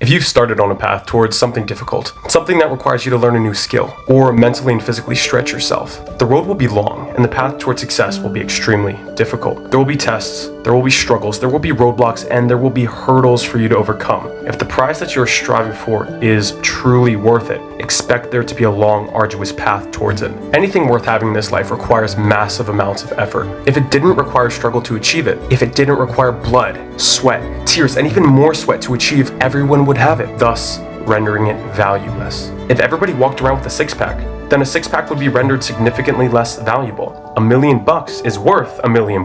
If you've started on a path towards something difficult, something that requires you to learn a new skill, or mentally and physically stretch yourself, the road will be long and the path towards success will be extremely difficult. There will be tests, there will be struggles, there will be roadblocks, and there will be hurdles for you to overcome. If the prize that you're striving for is truly worth it, expect there to be a long, arduous path towards it. Anything worth having in this life requires massive amounts of effort. If it didn't require struggle to achieve it, if it didn't require blood, sweat, tears, and even more sweat to achieve, everyone would have it, thus rendering it valueless. If everybody walked around with a six-pack, then a six-pack would be rendered significantly less valuable. $1 million is worth $1 million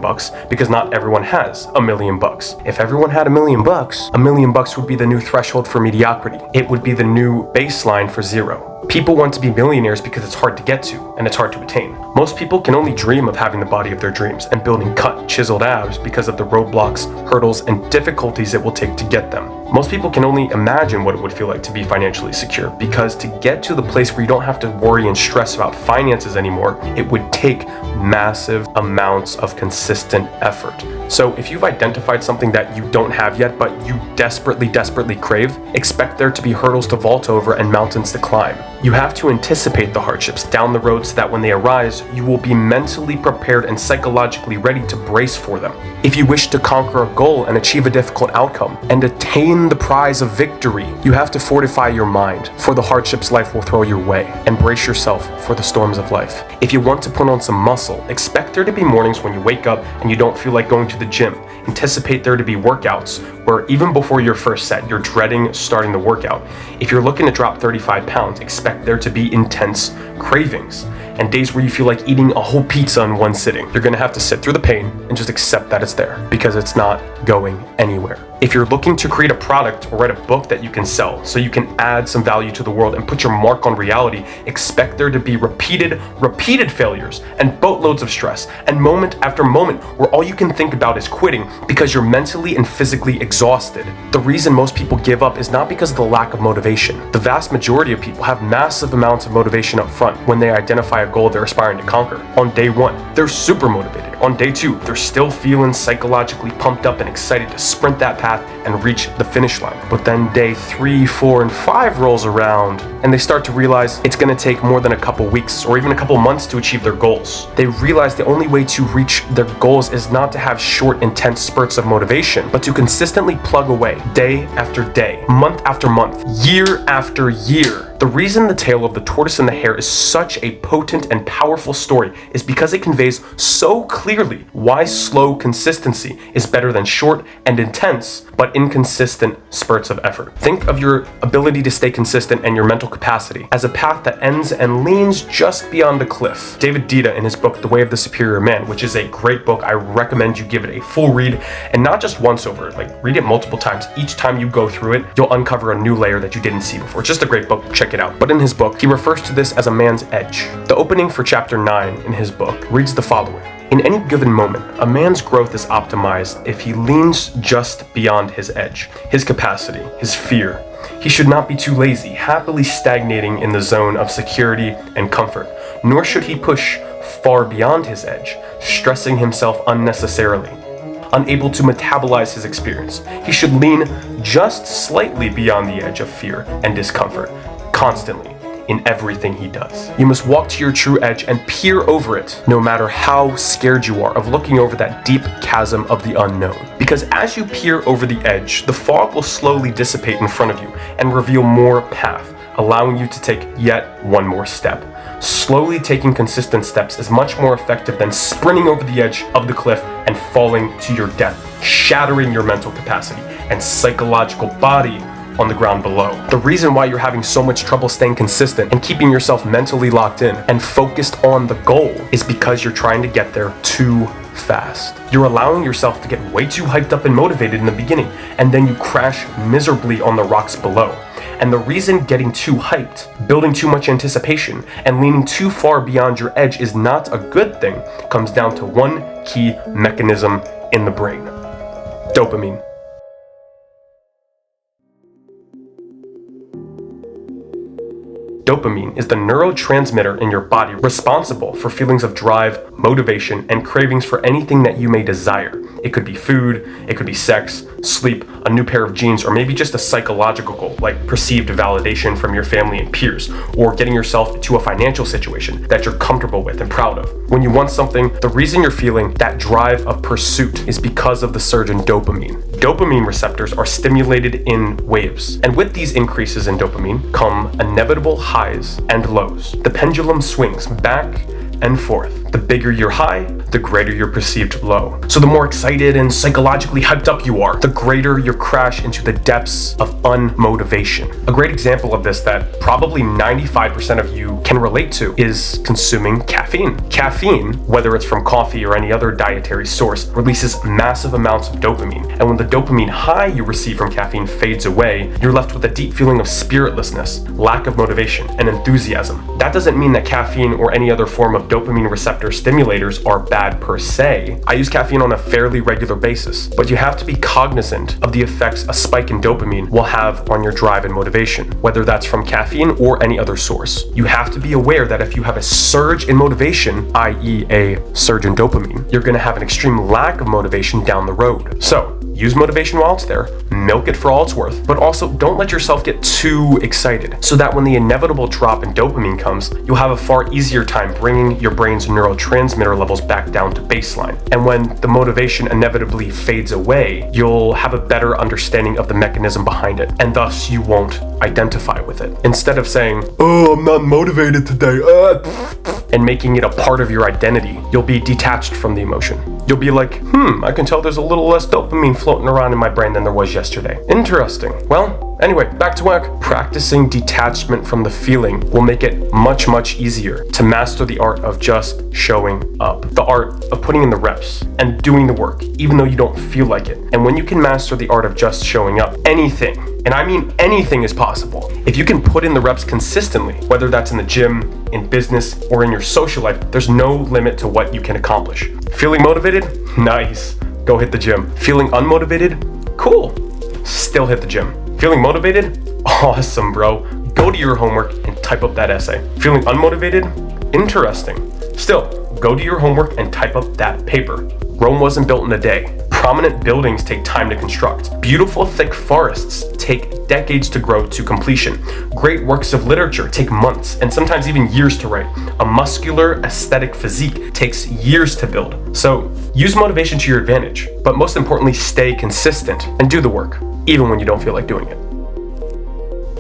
because not everyone has $1 million. If everyone had $1 million, $1 million would be the new threshold for mediocrity. It would be the new baseline for zero. People want to be millionaires because it's hard to get to, and it's hard to attain. Most people can only dream of having the body of their dreams and building cut, chiseled abs because of the roadblocks, hurdles, and difficulties it will take to get them. Most people can only imagine what it would feel like to be financially secure, because to get to the place where you don't have to worry and stress about finances anymore, it would take massive amounts of consistent effort. So if you've identified something that you don't have yet, but you desperately crave, expect there to be hurdles to vault over and mountains to climb. You have to anticipate the hardships down the road so that when they arise, you will be mentally prepared and psychologically ready to brace for them. If you wish to conquer a goal and achieve a difficult outcome and attain the prize of victory, you have to fortify your mind for the hardships life will throw your way and brace yourself for the storms of life. If you want to put on some muscle, expect there to be mornings when you wake up and you don't feel like going to the gym. Anticipate there to be workouts where even before your first set, you're dreading starting the workout. If you're looking to drop 35 pounds, expect there to be intense cravings and days where you feel like eating a whole pizza in one sitting. You're gonna have to sit through the pain and just accept that it's there because it's not going anywhere. If you're looking to create a product or write a book that you can sell so you can add some value to the world and put your mark on reality, expect there to be repeated failures and boatloads of stress and moment after moment where all you can think about is quitting because you're mentally and physically exhausted. The reason most people give up is not because of the lack of motivation. The vast majority of people have massive amounts of motivation up front when they identify a goal they're aspiring to conquer. On day one, they're super motivated. On day two, they're still feeling psychologically pumped up and excited to sprint that path and reach the finish line. But then day 3, 4, and 5 rolls around and they start to realize it's going to take more than a couple weeks or even a couple months to achieve their goals. They realize the only way to reach their goals is not to have short, intense spurts of motivation, but to consistently plug away day after day, month after month, year after year. The reason The Tale of the Tortoise and the Hare is such a potent and powerful story is because it conveys so clearly why slow consistency is better than short and intense but inconsistent spurts of effort. Think of your ability to stay consistent and your mental capacity as a path that ends and leans just beyond a cliff. David Dita, in his book The Way of the Superior Man, which is a great book, I recommend you give it a full read, and not just once over, like read it multiple times. Each time you go through it, you'll uncover a new layer that you didn't see before. It's just a great book, check it out. But in his book, he refers to this as a man's edge. The opening for chapter 9 in his book reads the following. In any given moment, a man's growth is optimized if he leans just beyond his edge, his capacity, his fear. He should not be too lazy, happily stagnating in the zone of security and comfort, nor should he push far beyond his edge, stressing himself unnecessarily. Unable to metabolize his experience, he should lean just slightly beyond the edge of fear and discomfort, constantly, in everything he does. You must walk to your true edge and peer over it, no matter how scared you are of looking over that deep chasm of the unknown. Because as you peer over the edge, the fog will slowly dissipate in front of you and reveal more path, allowing you to take yet one more step. Slowly taking consistent steps is much more effective than sprinting over the edge of the cliff and falling to your death, shattering your mental capacity and psychological body on the ground below. The reason why you're having so much trouble staying consistent and keeping yourself mentally locked in and focused on the goal is because you're trying to get there too fast. You're allowing yourself to get way too hyped up and motivated in the beginning, and then you crash miserably on the rocks below. And the reason getting too hyped, building too much anticipation, and leaning too far beyond your edge is not a good thing comes down to one key mechanism in the brain: dopamine. Dopamine is the neurotransmitter in your body responsible for feelings of drive, motivation, and cravings for anything that you may desire. It could be food, it could be sex, sleep, a new pair of jeans, or maybe just a psychological goal, like perceived validation from your family and peers, or getting yourself into a financial situation that you're comfortable with and proud of. When you want something, the reason you're feeling that drive of pursuit is because of the surge in dopamine. Dopamine receptors are stimulated in waves, and with these increases in dopamine come inevitable highs and lows. The pendulum swings back and forth. The bigger your high, the greater your perceived low. So the more excited and psychologically hyped up you are, the greater your crash into the depths of unmotivation. A great example of this that probably 95% of you can relate to is consuming caffeine. Caffeine, whether it's from coffee or any other dietary source, releases massive amounts of dopamine. And when the dopamine high you receive from caffeine fades away, you're left with a deep feeling of spiritlessness, lack of motivation, and enthusiasm. That doesn't mean that caffeine or any other form of dopamine receptor stimulators are bad per se. I use caffeine on a fairly regular basis, but you have to be cognizant of the effects a spike in dopamine will have on your drive and motivation, whether that's from caffeine or any other source. You have to be aware that if you have a surge in motivation, i.e. a surge in dopamine, you're going to have an extreme lack of motivation down the road. So, use motivation while it's there, milk it for all it's worth, but also don't let yourself get too excited so that when the inevitable drop in dopamine comes, you'll have a far easier time bringing your brain's neurotransmitter levels back down to baseline. And when the motivation inevitably fades away, you'll have a better understanding of the mechanism behind it, and thus you won't identify with it. Instead of saying, "Oh, I'm not motivated today," and making it a part of your identity, you'll be detached from the emotion. You'll be like, I can tell there's a little less dopamine floating around in my brain than there was yesterday. Interesting. Well, anyway, back to work. Practicing detachment from the feeling will make it much, much easier to master the art of just showing up. The art of putting in the reps and doing the work, even though you don't feel like it. And when you can master the art of just showing up, anything, and I mean anything, is possible. If you can put in the reps consistently, whether that's in the gym, in business, or in your social life, there's no limit to what you can accomplish. Feeling motivated? Nice. Go hit the gym. Feeling unmotivated? Cool. Still hit the gym. Feeling motivated? Awesome, bro. Go to your homework and type up that essay. Feeling unmotivated? Interesting. Still, go to your homework and type up that paper. Rome wasn't built in a day. Prominent buildings take time to construct. Beautiful, thick forests take decades to grow to completion. Great works of literature take months and sometimes even years to write. A muscular, aesthetic physique takes years to build. So use motivation to your advantage, but most importantly, stay consistent and do the work, even when you don't feel like doing it.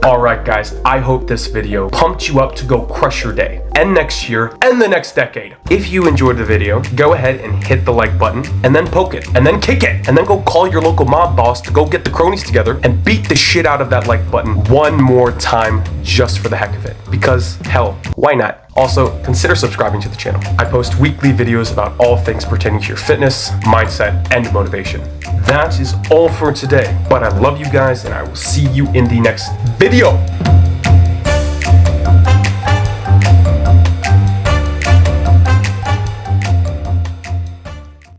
Alright guys, I hope this video pumped you up to go crush your day, and next year, and the next decade. If you enjoyed the video, go ahead and hit the like button, and then poke it, and then kick it, and then go call your local mob boss to go get the cronies together and beat the shit out of that like button one more time just for the heck of it. Because, hell, why not? Also, consider subscribing to the channel. I post weekly videos about all things pertaining to your fitness, mindset, and motivation. That is all for today, but I love you guys and I will see you in the next video.